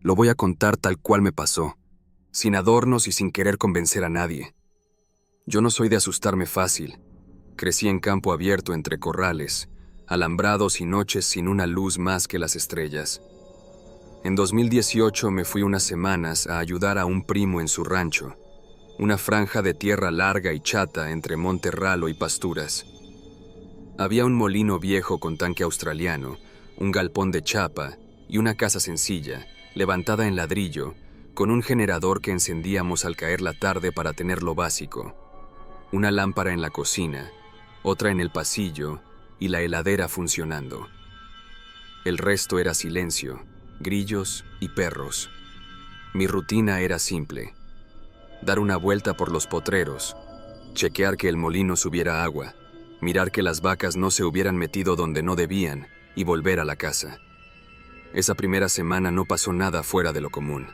Lo voy a contar tal cual me pasó, sin adornos y sin querer convencer a nadie. Yo no soy de asustarme fácil. Crecí en campo abierto entre corrales, alambrados y noches sin una luz más que las estrellas. En 2018 me fui unas semanas a ayudar a un primo en su rancho, una franja de tierra larga y chata entre monte ralo y pasturas. Había un molino viejo con tanque australiano, un galpón de chapa y una casa sencilla, levantada en ladrillo, con un generador que encendíamos al caer la tarde para tener lo básico. Una lámpara en la cocina, otra en el pasillo y la heladera funcionando. El resto era silencio, grillos y perros. Mi rutina era simple: dar una vuelta por los potreros, chequear que el molino subiera agua, mirar que las vacas no se hubieran metido donde no debían y volver a la casa. Esa primera semana no pasó nada fuera de lo común.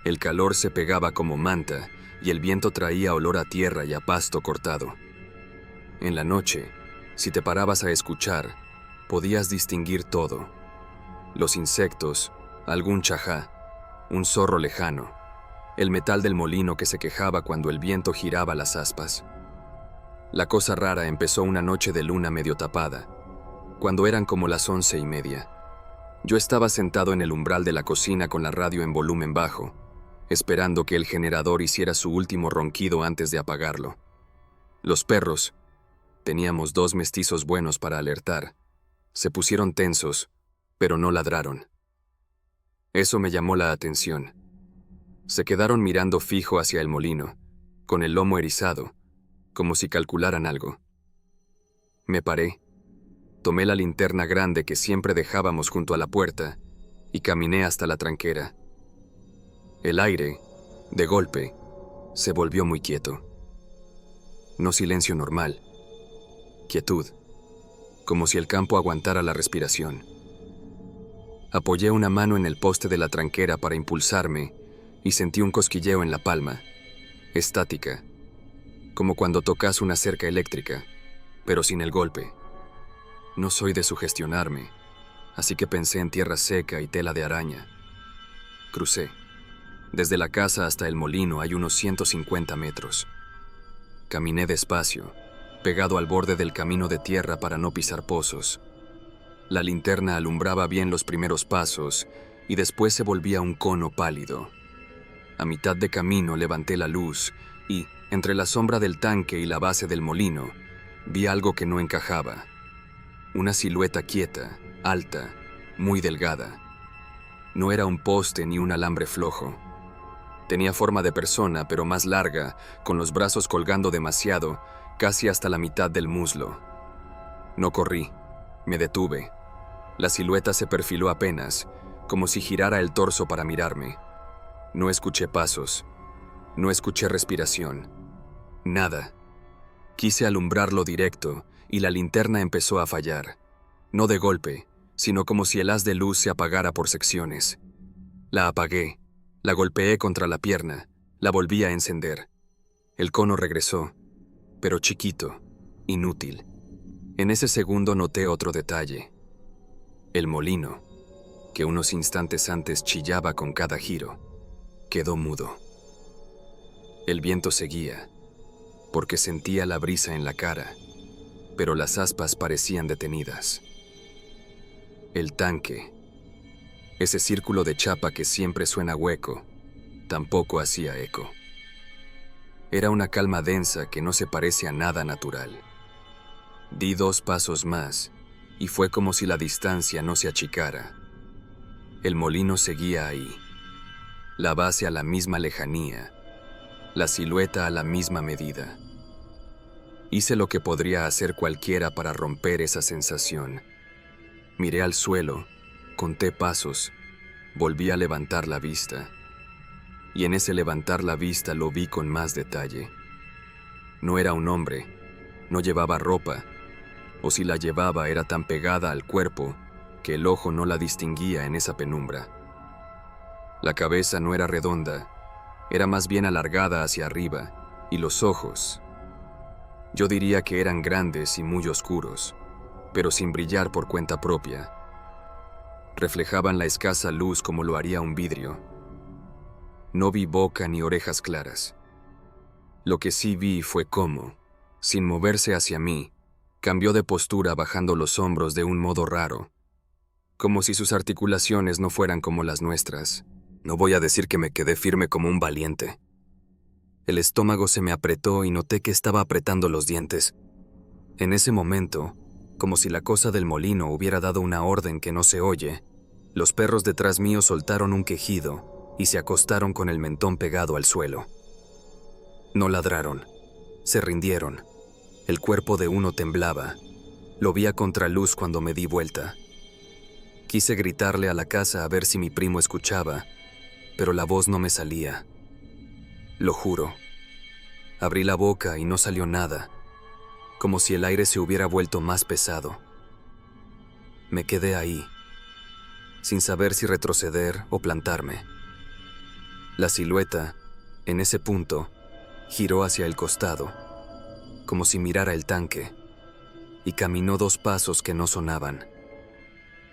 El calor se pegaba como manta y el viento traía olor a tierra y a pasto cortado. En la noche, si te parabas a escuchar, podías distinguir todo: los insectos, algún chajá, un zorro lejano, el metal del molino que se quejaba cuando el viento giraba las aspas. La cosa rara empezó una noche de luna medio tapada, cuando eran como las 11:30. Yo estaba sentado en el umbral de la cocina con la radio en volumen bajo, esperando que el generador hiciera su último ronquido antes de apagarlo. Los perros, teníamos 2 mestizos buenos para alertar, se pusieron tensos, pero no ladraron. Eso me llamó la atención. Se quedaron mirando fijo hacia el molino, con el lomo erizado, como si calcularan algo. Me paré, tomé la linterna grande que siempre dejábamos junto a la puerta y caminé hasta la tranquera. El aire, de golpe, se volvió muy quieto. No silencio normal, quietud, como si el campo aguantara la respiración. Apoyé una mano en el poste de la tranquera para impulsarme y sentí un cosquilleo en la palma, estática, como cuando tocas una cerca eléctrica, pero sin el golpe. No soy de sugestionarme, así que pensé en tierra seca y tela de araña. Crucé. Desde la casa hasta el molino hay unos 150 metros. Caminé despacio, pegado al borde del camino de tierra para no pisar pozos. La linterna alumbraba bien los primeros pasos y después se volvía un cono pálido. A mitad de camino levanté la luz y, entre la sombra del tanque y la base del molino, vi algo que no encajaba. Una silueta quieta, alta, muy delgada. No era un poste ni un alambre flojo. Tenía forma de persona, pero más larga, con los brazos colgando demasiado, casi hasta la mitad del muslo. No corrí, me detuve. La silueta se perfiló apenas, como si girara el torso para mirarme. No escuché pasos, no escuché respiración, nada. Quise alumbrarlo directo y la linterna empezó a fallar. No de golpe, sino como si el haz de luz se apagara por secciones. La apagué, la golpeé contra la pierna, la volví a encender. El cono regresó, pero chiquito, inútil. En ese segundo noté otro detalle. El molino, que unos instantes antes chillaba con cada giro, quedó mudo. El viento seguía, porque sentía la brisa en la cara, pero las aspas parecían detenidas. El tanque, ese círculo de chapa que siempre suena hueco, tampoco hacía eco. Era una calma densa que no se parece a nada natural. Di 2 pasos más y fue como si la distancia no se achicara. El molino seguía ahí, la base a la misma lejanía, la silueta a la misma medida. Hice lo que podría hacer cualquiera para romper esa sensación. Miré al suelo, conté pasos, volví a levantar la vista. Y en ese levantar la vista lo vi con más detalle. No era un hombre, no llevaba ropa, o si la llevaba era tan pegada al cuerpo que el ojo no la distinguía en esa penumbra. La cabeza no era redonda, era más bien alargada hacia arriba, y los ojos, yo diría que eran grandes y muy oscuros, pero sin brillar por cuenta propia. reflejaban la escasa luz como lo haría un vidrio. No vi boca ni orejas claras. Lo que sí vi fue cómo, sin moverse hacia mí, cambió de postura bajando los hombros de un modo raro, como si sus articulaciones no fueran como las nuestras. No voy a decir que me quedé firme como un valiente. El estómago se me apretó y noté que estaba apretando los dientes. En ese momento, como si la cosa del molino hubiera dado una orden que no se oye, los perros detrás mío soltaron un quejido y se acostaron con el mentón pegado al suelo. No ladraron, se rindieron. El cuerpo de uno temblaba. Lo vi a contraluz cuando me di vuelta. Quise gritarle a la casa a ver si mi primo escuchaba, pero la voz no me salía. Lo juro. Abrí la boca y no salió nada, como si el aire se hubiera vuelto más pesado. Me quedé ahí, sin saber si retroceder o plantarme. La silueta, en ese punto, giró hacia el costado, como si mirara el tanque, y caminó 2 pasos que no sonaban.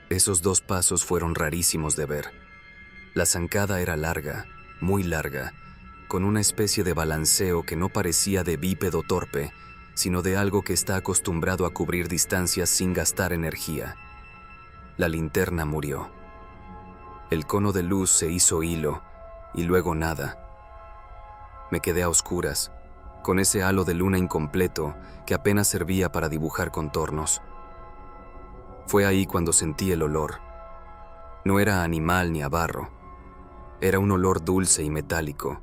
Esos 2 pasos fueron rarísimos de ver. La zancada era larga, muy larga, con una especie de balanceo que no parecía de bípedo torpe, sino de algo que está acostumbrado a cubrir distancias sin gastar energía. La linterna murió. El cono de luz se hizo hilo, y luego nada. Me quedé a oscuras, con ese halo de luna incompleto que apenas servía para dibujar contornos. Fue ahí cuando sentí el olor. No era animal ni a barro. Era un olor dulce y metálico,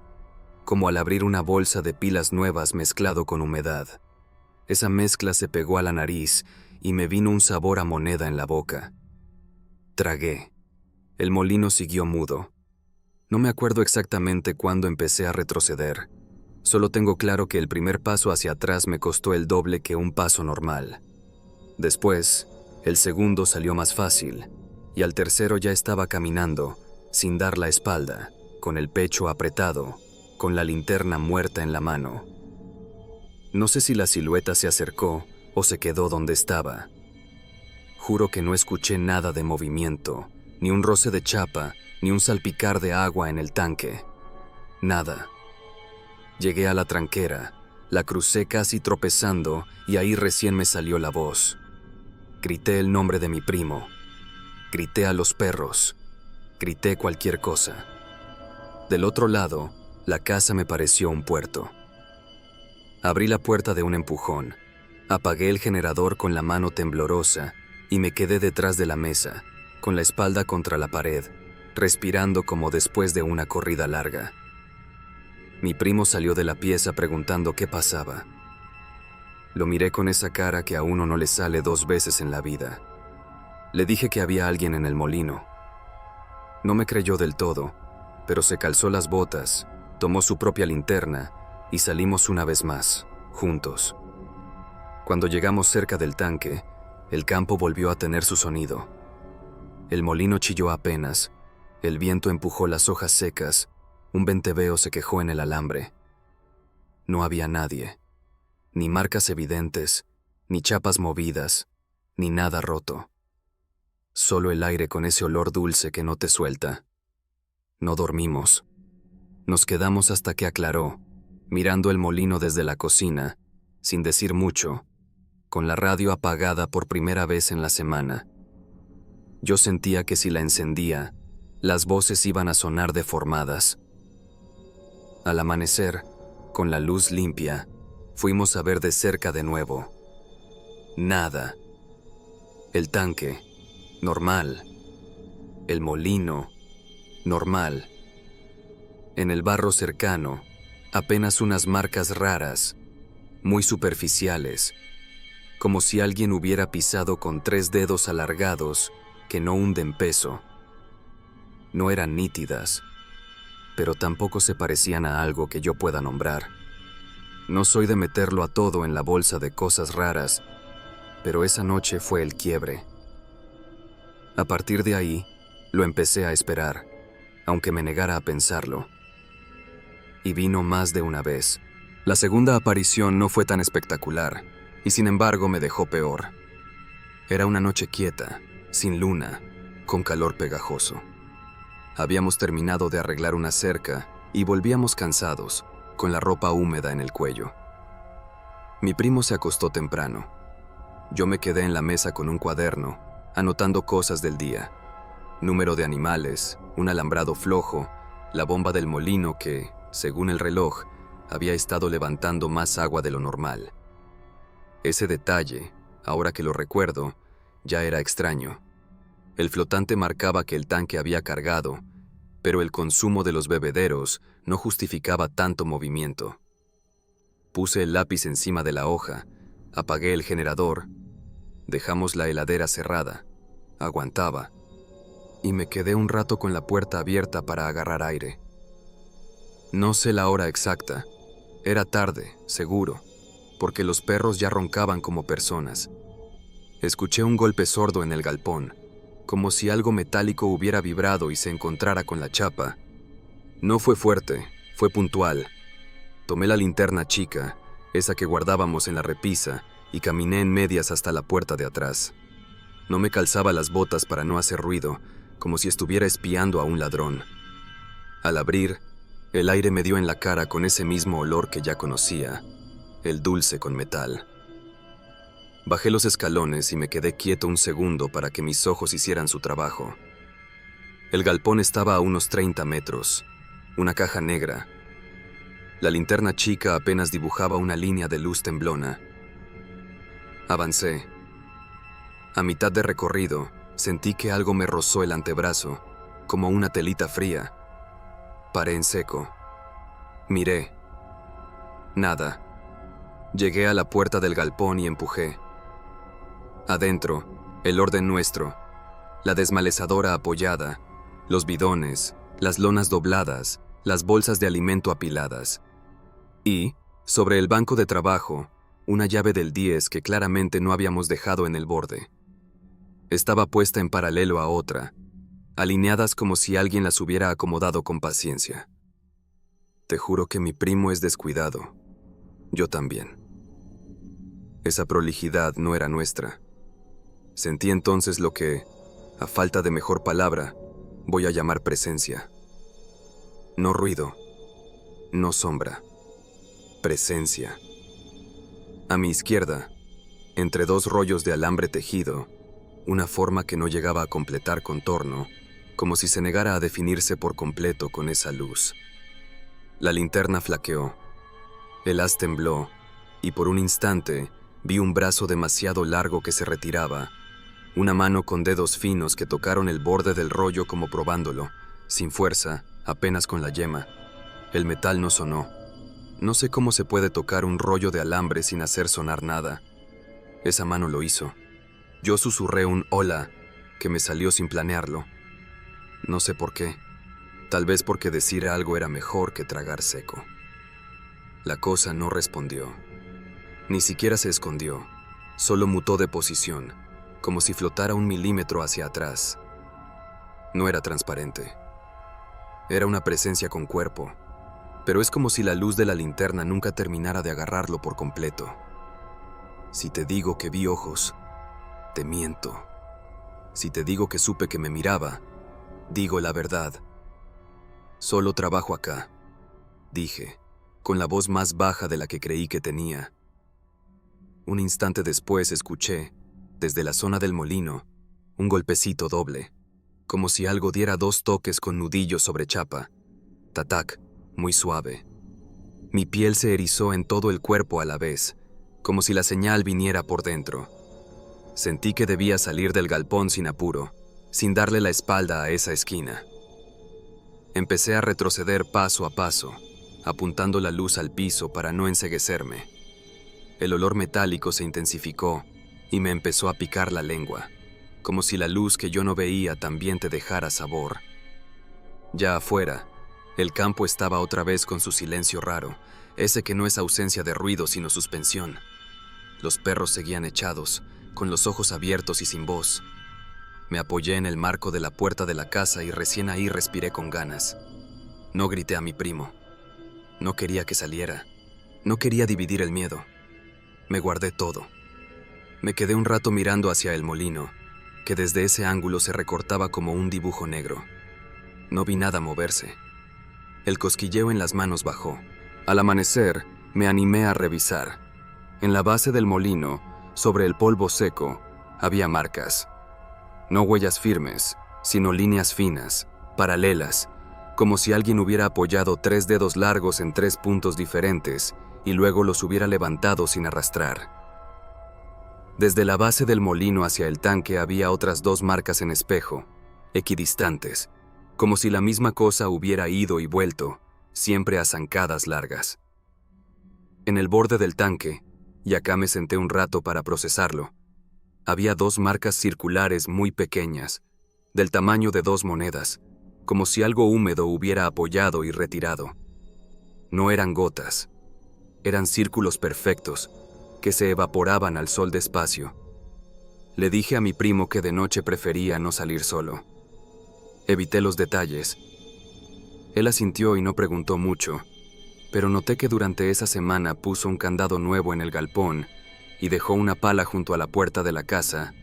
como al abrir una bolsa de pilas nuevas mezclado con humedad. Esa mezcla se pegó a la nariz y me vino un sabor a moneda en la boca. Tragué. El molino siguió mudo. No me acuerdo exactamente cuándo empecé a retroceder. Solo tengo claro que el primer paso hacia atrás me costó el doble que un paso normal. Después, el segundo salió más fácil, y al tercero ya estaba caminando, sin dar la espalda, con el pecho apretado, con la linterna muerta en la mano. No sé si la silueta se acercó o se quedó donde estaba. Juro que no escuché nada de movimiento, ni un roce de chapa, ni un salpicar de agua en el tanque. Nada. Llegué a la tranquera, la crucé casi tropezando y ahí recién me salió la voz. Grité el nombre de mi primo. Grité a los perros. Grité cualquier cosa. Del otro lado, la casa me pareció un puerto. Abrí la puerta de un empujón, apagué el generador con la mano temblorosa y me quedé detrás de la mesa, con la espalda contra la pared, respirando como después de una corrida larga. Mi primo salió de la pieza preguntando qué pasaba. Lo miré con esa cara que a uno no le sale 2 veces en la vida. Le dije que había alguien en el molino. No me creyó del todo, pero se calzó las botas, tomó su propia linterna y salimos una vez más, juntos. Cuando llegamos cerca del tanque, el campo volvió a tener su sonido. El molino chilló apenas, el viento empujó las hojas secas, un venteveo se quejó en el alambre. No había nadie, ni marcas evidentes, ni chapas movidas, ni nada roto. Solo el aire con ese olor dulce que no te suelta. No dormimos. Nos quedamos hasta que aclaró, mirando el molino desde la cocina, sin decir mucho, con la radio apagada por primera vez en la semana. Yo sentía que si la encendía, las voces iban a sonar deformadas. Al amanecer, con la luz limpia, fuimos a ver de cerca de nuevo. Nada. El tanque, normal. El molino, normal. En el barro cercano, apenas unas marcas raras, muy superficiales, como si alguien hubiera pisado con 3 dedos alargados que no hunden peso. No eran nítidas, pero tampoco se parecían a algo que yo pueda nombrar. No soy de meterlo a todo en la bolsa de cosas raras, pero esa noche fue el quiebre. A partir de ahí, lo empecé a esperar, aunque me negara a pensarlo. Y vino más de una vez. La segunda aparición no fue tan espectacular, y sin embargo me dejó peor. Era una noche quieta, sin luna, con calor pegajoso. Habíamos terminado de arreglar una cerca y volvíamos cansados, con la ropa húmeda en el cuello. Mi primo se acostó temprano. Yo me quedé en la mesa con un cuaderno, anotando cosas del día. Número de animales, un alambrado flojo, la bomba del molino que, según el reloj, había estado levantando más agua de lo normal. Ese detalle, ahora que lo recuerdo, ya era extraño. El flotante marcaba que el tanque había cargado, pero el consumo de los bebederos no justificaba tanto movimiento. Puse el lápiz encima de la hoja, apagué el generador, dejamos la heladera cerrada, aguantaba, y me quedé un rato con la puerta abierta para agarrar aire. No sé la hora exacta, era tarde, seguro, porque los perros ya roncaban como personas. Escuché un golpe sordo en el galpón, como si algo metálico hubiera vibrado y se encontrara con la chapa. No fue fuerte, fue puntual. Tomé la linterna chica, esa que guardábamos en la repisa, y caminé en medias hasta la puerta de atrás. No me calzaba las botas para no hacer ruido, como si estuviera espiando a un ladrón. Al abrir, el aire me dio en la cara con ese mismo olor que ya conocía, el dulce con metal. Bajé los escalones y me quedé quieto un segundo para que mis ojos hicieran su trabajo. El galpón estaba a unos 30 metros, una caja negra. La linterna chica apenas dibujaba una línea de luz temblona. Avancé. A mitad de recorrido, sentí que algo me rozó el antebrazo, como una telita fría. Paré en seco. Miré. Nada. Llegué a la puerta del galpón y empujé. Adentro, el orden nuestro, la desmalezadora apoyada, los bidones, las lonas dobladas, las bolsas de alimento apiladas. Y, sobre el banco de trabajo, una llave del 10 que claramente no habíamos dejado en el borde. Estaba puesta en paralelo a otra, alineadas como si alguien las hubiera acomodado con paciencia. Te juro que mi primo es descuidado. Yo también. Esa prolijidad no era nuestra. Sentí entonces lo que, a falta de mejor palabra, voy a llamar presencia. No ruido, no sombra, presencia. A mi izquierda, entre dos rollos de alambre tejido, una forma que no llegaba a completar contorno, como si se negara a definirse por completo con esa luz. La linterna flaqueó, el haz tembló, y por un instante vi un brazo demasiado largo que se retiraba, una mano con dedos finos que tocaron el borde del rollo como probándolo, sin fuerza, apenas con la yema. El metal no sonó. No sé cómo se puede tocar un rollo de alambre sin hacer sonar nada. Esa mano lo hizo. Yo susurré un hola, que me salió sin planearlo. No sé por qué. Tal vez porque decir algo era mejor que tragar seco. La cosa no respondió. Ni siquiera se escondió. Solo mutó de posición, como si flotara 1 milímetro hacia atrás. No era transparente. Era una presencia con cuerpo, pero es como si la luz de la linterna nunca terminara de agarrarlo por completo. Si te digo que vi ojos, te miento. Si te digo que supe que me miraba, digo la verdad. Solo trabajo acá, dije, con la voz más baja de la que creí que tenía. Un instante después escuché, desde la zona del molino, un golpecito doble, como si algo diera 2 toques con nudillos sobre chapa. Tatac, muy suave. Mi piel se erizó en todo el cuerpo a la vez, como si la señal viniera por dentro. Sentí que debía salir del galpón sin apuro, sin darle la espalda a esa esquina. Empecé a retroceder paso a paso, apuntando la luz al piso para no enceguecerme. El olor metálico se intensificó y me empezó a picar la lengua, como si la luz que yo no veía también te dejara sabor. Ya afuera, el campo estaba otra vez con su silencio raro, ese que no es ausencia de ruido sino suspensión. Los perros seguían echados, con los ojos abiertos y sin voz. Me apoyé en el marco de la puerta de la casa y recién ahí respiré con ganas. No grité a mi primo. No quería que saliera. No quería dividir el miedo. Me guardé todo. Me quedé un rato mirando hacia el molino. que desde ese ángulo se recortaba como un dibujo negro. No vi nada moverse. El cosquilleo en las manos bajó. Al amanecer, me animé a revisar. En la base del molino, sobre el polvo seco, había marcas. No huellas firmes, sino líneas finas, paralelas, como si alguien hubiera apoyado 3 dedos largos en 3 puntos diferentes y luego los hubiera levantado sin arrastrar. Desde la base del molino hacia el tanque había otras 2 marcas en espejo, equidistantes, como si la misma cosa hubiera ido y vuelto, siempre a zancadas largas. En el borde del tanque, y acá me senté un rato para procesarlo, había 2 marcas circulares muy pequeñas, del tamaño de 2 monedas, como si algo húmedo hubiera apoyado y retirado. No eran gotas, eran círculos perfectos, que se evaporaban al sol despacio. Le dije a mi primo que de noche prefería no salir solo. Evité los detalles. Él asintió y no preguntó mucho, pero noté que durante esa semana puso un candado nuevo en el galpón y dejó una pala junto a la puerta de la casa,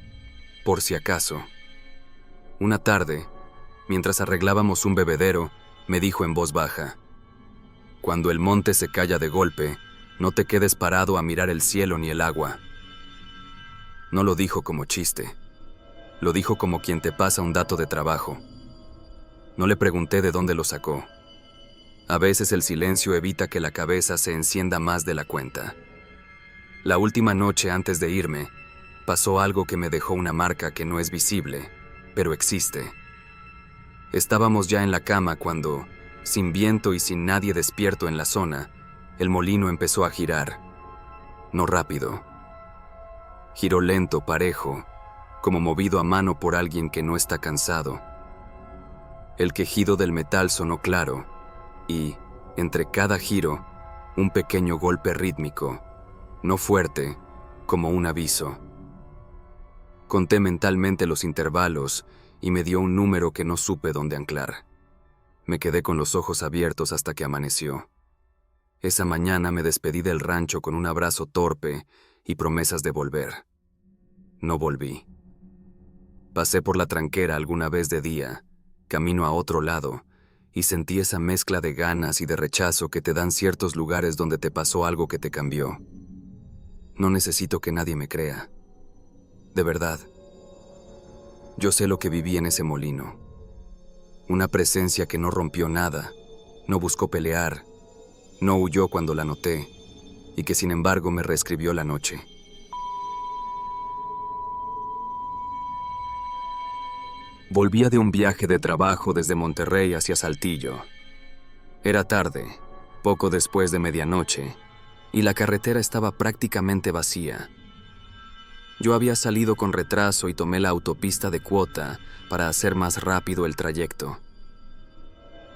por si acaso. Una tarde, mientras arreglábamos un bebedero, me dijo en voz baja: «Cuando el monte se calla de golpe, no te quedes parado a mirar el cielo ni el agua». No lo dijo como chiste. Lo dijo como quien te pasa un dato de trabajo. No le pregunté de dónde lo sacó. A veces el silencio evita que la cabeza se encienda más de la cuenta. La última noche antes de irme, pasó algo que me dejó una marca que no es visible, pero existe. Estábamos ya en la cama cuando, sin viento y sin nadie despierto en la zona, el molino empezó a girar. No rápido. Giró lento, parejo, como movido a mano por alguien que no está cansado. El quejido del metal sonó claro y, entre cada giro, un pequeño golpe rítmico, no fuerte, como un aviso. Conté mentalmente los intervalos y me dio un número que no supe dónde anclar. Me quedé con los ojos abiertos hasta que amaneció. Esa mañana me despedí del rancho con un abrazo torpe y promesas de volver. No volví. Pasé por la tranquera alguna vez de día, camino a otro lado, y sentí esa mezcla de ganas y de rechazo que te dan ciertos lugares donde te pasó algo que te cambió. No necesito que nadie me crea. De verdad. Yo sé lo que viví en ese molino. Una presencia que no rompió nada, no buscó pelear, no huyó cuando la noté, y que sin embargo me reescribió la noche. Volvía de un viaje de trabajo desde Monterrey hacia Saltillo. Era tarde, poco después de medianoche, y la carretera estaba prácticamente vacía. Yo había salido con retraso y tomé la autopista de Cuota para hacer más rápido el trayecto.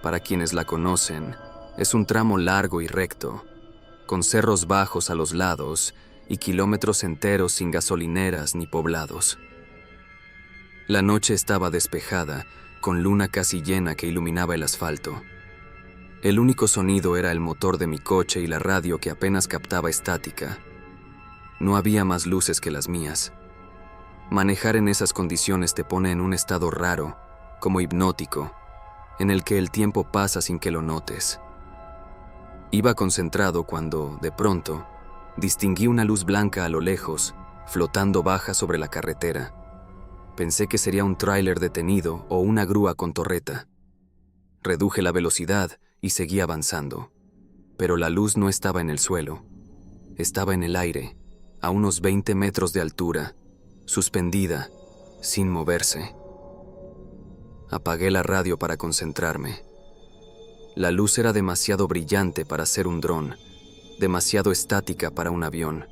Para quienes la conocen, es un tramo largo y recto, con cerros bajos a los lados y kilómetros enteros sin gasolineras ni poblados. La noche estaba despejada, con luna casi llena que iluminaba el asfalto. El único sonido era el motor de mi coche y la radio que apenas captaba estática. No había más luces que las mías. Manejar en esas condiciones te pone en un estado raro, como hipnótico, en el que el tiempo pasa sin que lo notes. Iba concentrado cuando, de pronto, distinguí una luz blanca a lo lejos, flotando baja sobre la carretera. Pensé que sería un tráiler detenido o una grúa con torreta. Reduje la velocidad y seguí avanzando. Pero la luz no estaba en el suelo. Estaba en el aire, a unos 20 metros de altura, suspendida, sin moverse. Apagué la radio para concentrarme. La luz era demasiado brillante para ser un dron, demasiado estática para un avión.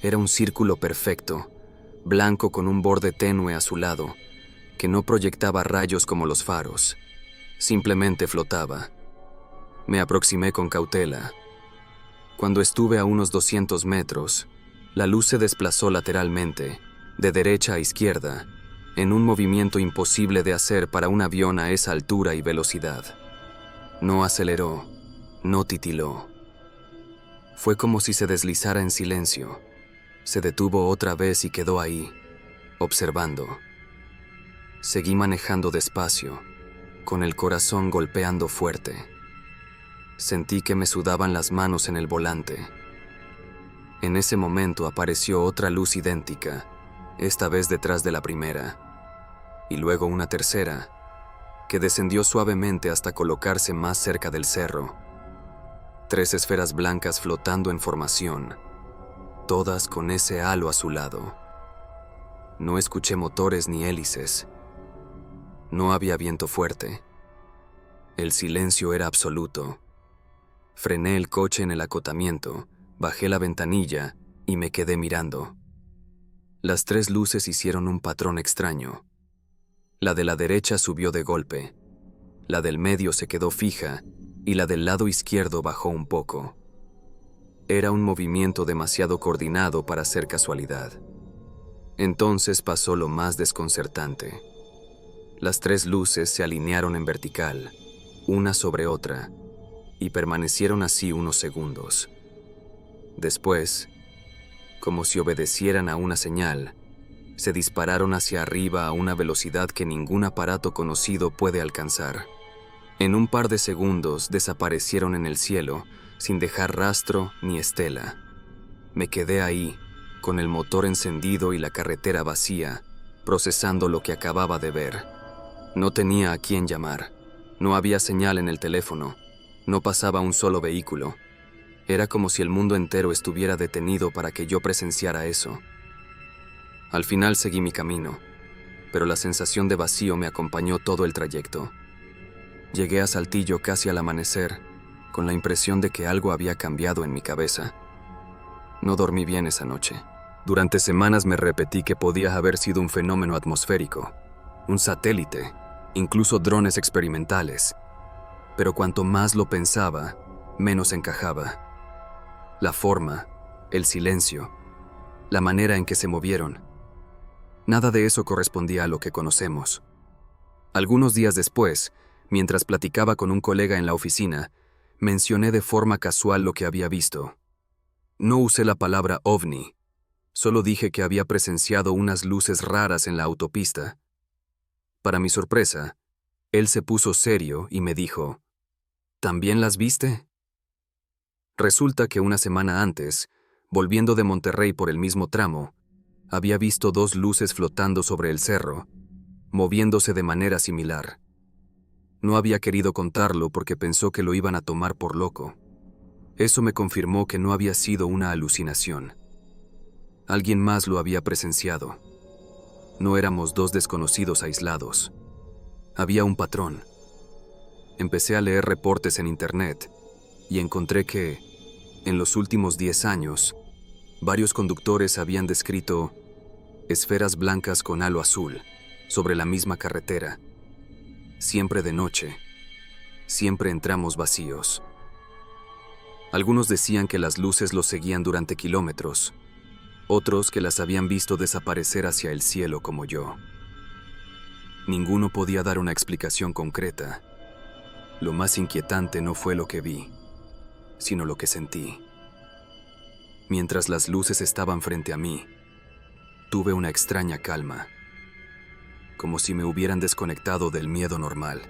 Era un círculo perfecto, blanco con un borde tenue a su lado, que no proyectaba rayos como los faros, simplemente flotaba. Me aproximé con cautela. Cuando estuve a unos 200 metros, la luz se desplazó lateralmente, de derecha a izquierda, en un movimiento imposible de hacer para un avión a esa altura y velocidad. No aceleró, no titiló. Fue como si se deslizara en silencio. Se detuvo otra vez y quedó ahí, observando. Seguí manejando despacio, con el corazón golpeando fuerte. Sentí que me sudaban las manos en el volante. En ese momento apareció otra luz idéntica, esta vez detrás de la primera, y luego una tercera, que descendió suavemente hasta colocarse más cerca del cerro. 3 esferas blancas flotando en formación, todas con ese halo a su lado. No escuché motores ni hélices. No había viento fuerte. El silencio era absoluto. Frené el coche en el acotamiento, bajé la ventanilla y me quedé mirando. Las 3 luces hicieron un patrón extraño. La de la derecha subió de golpe, la del medio se quedó fija y la del lado izquierdo bajó un poco. Era un movimiento demasiado coordinado para ser casualidad. Entonces pasó lo más desconcertante. Las 3 luces se alinearon en vertical, una sobre otra, y permanecieron así unos segundos. Después, como si obedecieran a una señal, se dispararon hacia arriba a una velocidad que ningún aparato conocido puede alcanzar. En un par de segundos desaparecieron en el cielo, sin dejar rastro ni estela. Me quedé ahí, con el motor encendido y la carretera vacía, procesando lo que acababa de ver. No tenía a quién llamar. No había señal en el teléfono. No pasaba un solo vehículo. Era como si el mundo entero estuviera detenido para que yo presenciara eso. Al final seguí mi camino, pero la sensación de vacío me acompañó todo el trayecto. Llegué a Saltillo casi al amanecer, con la impresión de que algo había cambiado en mi cabeza. No dormí bien esa noche. Durante semanas me repetí que podía haber sido un fenómeno atmosférico, un satélite, incluso drones experimentales. Pero cuanto más lo pensaba, menos encajaba. La forma, el silencio, la manera en que se movieron. Nada de eso correspondía a lo que conocemos. Algunos días después, mientras platicaba con un colega en la oficina, mencioné de forma casual lo que había visto. No usé la palabra ovni, solo dije que había presenciado unas luces raras en la autopista. Para mi sorpresa, él se puso serio y me dijo, ¿también las viste? Resulta que una semana antes, volviendo de Monterrey por el mismo tramo, había visto 2 luces flotando sobre el cerro, moviéndose de manera similar. No había querido contarlo porque pensó que lo iban a tomar por loco. Eso me confirmó que no había sido una alucinación. Alguien más lo había presenciado. No éramos 2 desconocidos aislados. Había un patrón. Empecé a leer reportes en internet y encontré que, en los últimos 10 años, varios conductores habían descrito esferas blancas con halo azul sobre la misma carretera. Siempre de noche, siempre en tramos vacíos. Algunos decían que las luces los seguían durante kilómetros, otros que las habían visto desaparecer hacia el cielo como yo. Ninguno podía dar una explicación concreta. Lo más inquietante no fue lo que vi, sino lo que sentí. Mientras las luces estaban frente a mí, tuve una extraña calma, como si me hubieran desconectado del miedo normal.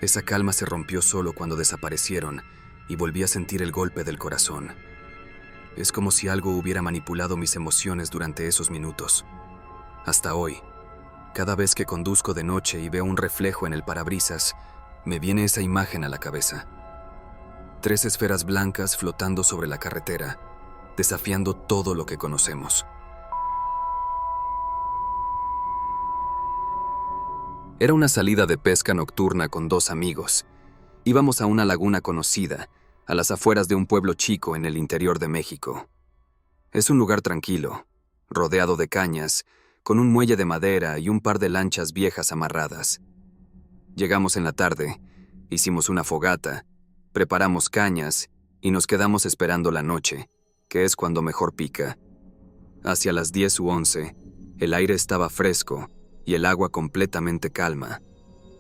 Esa calma se rompió solo cuando desaparecieron y volví a sentir el golpe del corazón. Es como si algo hubiera manipulado mis emociones durante esos minutos. Hasta hoy, cada vez que conduzco de noche y veo un reflejo en el parabrisas, me viene esa imagen a la cabeza. 3 esferas blancas flotando sobre la carretera, desafiando todo lo que conocemos. Era una salida de pesca nocturna con 2 amigos. Íbamos a una laguna conocida, a las afueras de un pueblo chico en el interior de México. Es un lugar tranquilo, rodeado de cañas, con un muelle de madera y un par de lanchas viejas amarradas. Llegamos en la tarde, hicimos una fogata, preparamos cañas y nos quedamos esperando la noche, que es cuando mejor pica. Hacia las 10 u 11, el aire estaba fresco y el agua completamente calma,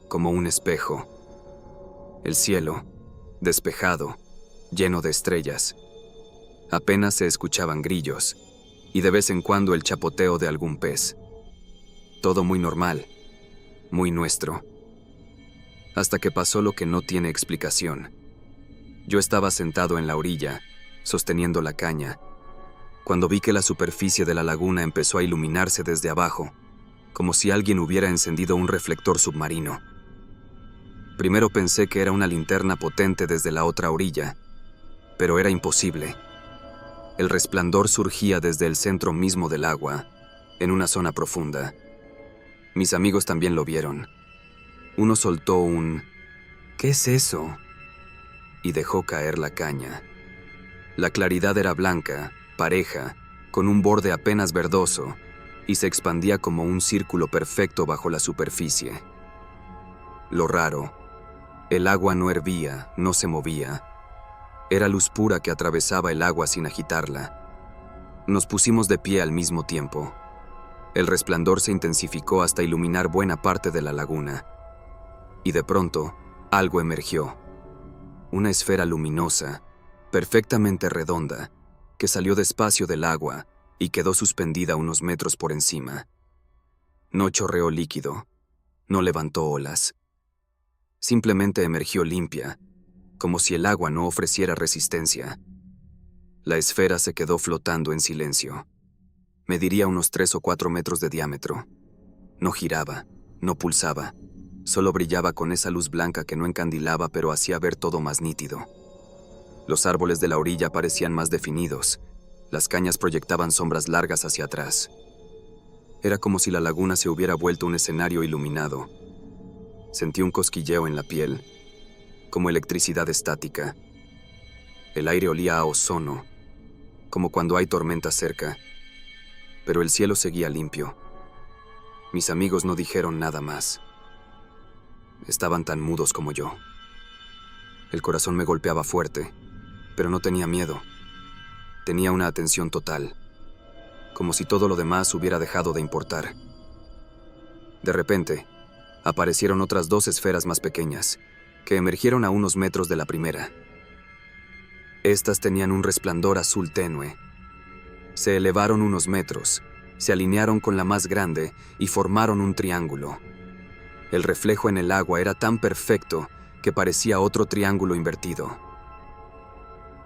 como un espejo. El cielo, despejado, lleno de estrellas. Apenas se escuchaban grillos, y de vez en cuando el chapoteo de algún pez. Todo muy normal, muy nuestro. Hasta que pasó lo que no tiene explicación. Yo estaba sentado en la orilla, sosteniendo la caña, cuando vi que la superficie de la laguna empezó a iluminarse desde abajo, como si alguien hubiera encendido un reflector submarino. Primero pensé que era una linterna potente desde la otra orilla, pero era imposible. El resplandor surgía desde el centro mismo del agua, en una zona profunda. Mis amigos también lo vieron. Uno soltó un «¿Qué es eso?», y dejó caer la caña. La claridad era blanca, pareja, con un borde apenas verdoso, y se expandía como un círculo perfecto bajo la superficie. Lo raro, el agua no hervía, no se movía. Era luz pura que atravesaba el agua sin agitarla. Nos pusimos de pie al mismo tiempo. El resplandor se intensificó hasta iluminar buena parte de la laguna. Y de pronto, algo emergió. Una esfera luminosa, perfectamente redonda, que salió despacio del agua y quedó suspendida unos metros por encima. No chorreó líquido, no levantó olas. Simplemente emergió limpia, como si el agua no ofreciera resistencia. La esfera se quedó flotando en silencio. Mediría unos 3 o 4 metros de diámetro. No giraba, no pulsaba. Solo brillaba con esa luz blanca que no encandilaba, pero hacía ver todo más nítido. Los árboles de la orilla parecían más definidos. Las cañas proyectaban sombras largas hacia atrás. Era como si la laguna se hubiera vuelto un escenario iluminado. Sentí un cosquilleo en la piel, como electricidad estática. El aire olía a ozono, como cuando hay tormenta cerca. Pero el cielo seguía limpio. Mis amigos no dijeron nada más. Estaban tan mudos como yo. El corazón me golpeaba fuerte, pero no tenía miedo. Tenía una atención total, como si todo lo demás hubiera dejado de importar. De repente, aparecieron otras 2 esferas más pequeñas, que emergieron a unos metros de la primera. Estas tenían un resplandor azul tenue. Se elevaron unos metros, se alinearon con la más grande y formaron un triángulo. El reflejo en el agua era tan perfecto que parecía otro triángulo invertido.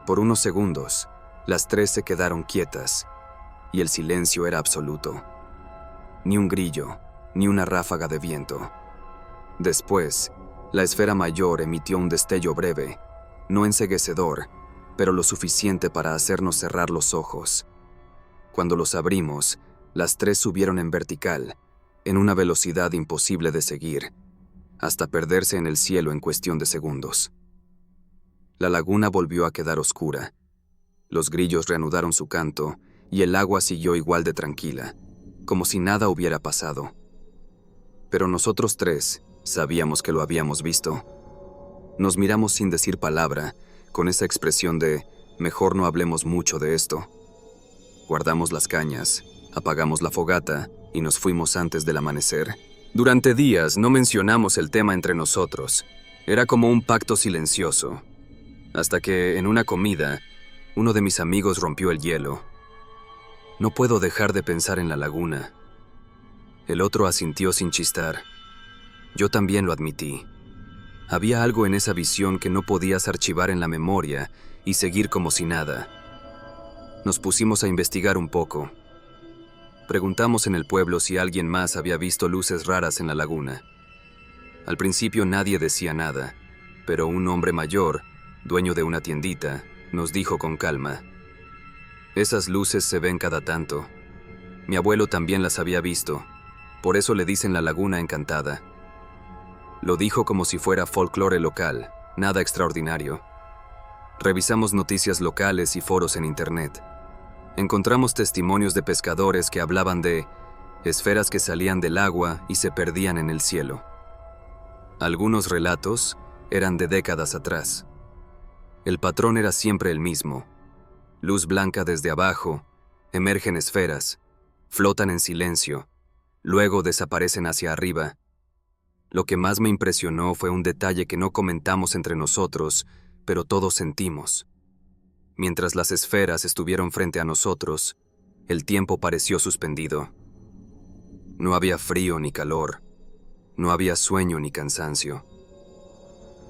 Por unos segundos, las 3 se quedaron quietas, y el silencio era absoluto. Ni un grillo, ni una ráfaga de viento. Después, la esfera mayor emitió un destello breve, no enceguecedor, pero lo suficiente para hacernos cerrar los ojos. Cuando los abrimos, las 3 subieron en vertical, en una velocidad imposible de seguir, hasta perderse en el cielo en cuestión de segundos. La laguna volvió a quedar oscura. Los grillos reanudaron su canto y el agua siguió igual de tranquila, como si nada hubiera pasado. Pero nosotros 3 sabíamos que lo habíamos visto. Nos miramos sin decir palabra, con esa expresión de «mejor no hablemos mucho de esto». Guardamos las cañas, apagamos la fogata y nos fuimos antes del amanecer. Durante días no mencionamos el tema entre nosotros. Era como un pacto silencioso. Hasta que, en una comida, uno de mis amigos rompió el hielo. «No puedo dejar de pensar en la laguna». El otro asintió sin chistar. Yo también lo admití. Había algo en esa visión que no podías archivar en la memoria y seguir como si nada. Nos pusimos a investigar un poco. Preguntamos en el pueblo si alguien más había visto luces raras en la laguna. Al principio nadie decía nada, pero un hombre mayor, dueño de una tiendita, nos dijo con calma: «Esas luces se ven cada tanto. Mi abuelo también las había visto, por eso le dicen la Laguna Encantada». Lo dijo como si fuera folclore local, nada extraordinario. Revisamos noticias locales y foros en internet. Encontramos testimonios de pescadores que hablaban de esferas que salían del agua y se perdían en el cielo. Algunos relatos eran de décadas atrás. El patrón era siempre el mismo. Luz blanca desde abajo, emergen esferas, flotan en silencio, luego desaparecen hacia arriba. Lo que más me impresionó fue un detalle que no comentamos entre nosotros, pero todos sentimos. Mientras las esferas estuvieron frente a nosotros, el tiempo pareció suspendido. No había frío ni calor. No había sueño ni cansancio.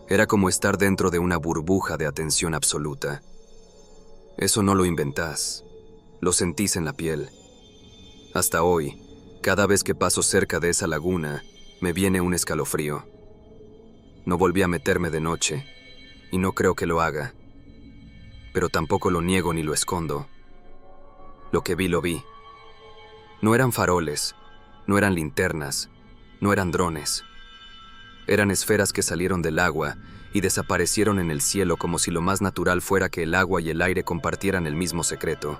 Era como estar dentro de una burbuja de atención absoluta. Eso no lo inventás. Lo sentís en la piel. Hasta hoy, cada vez que paso cerca de esa laguna, me viene un escalofrío. No volví a meterme de noche, y no creo que lo haga. Pero tampoco lo niego ni lo escondo. Lo que vi, lo vi. No eran faroles, no eran linternas, no eran drones. Eran esferas que salieron del agua y desaparecieron en el cielo como si lo más natural fuera que el agua y el aire compartieran el mismo secreto.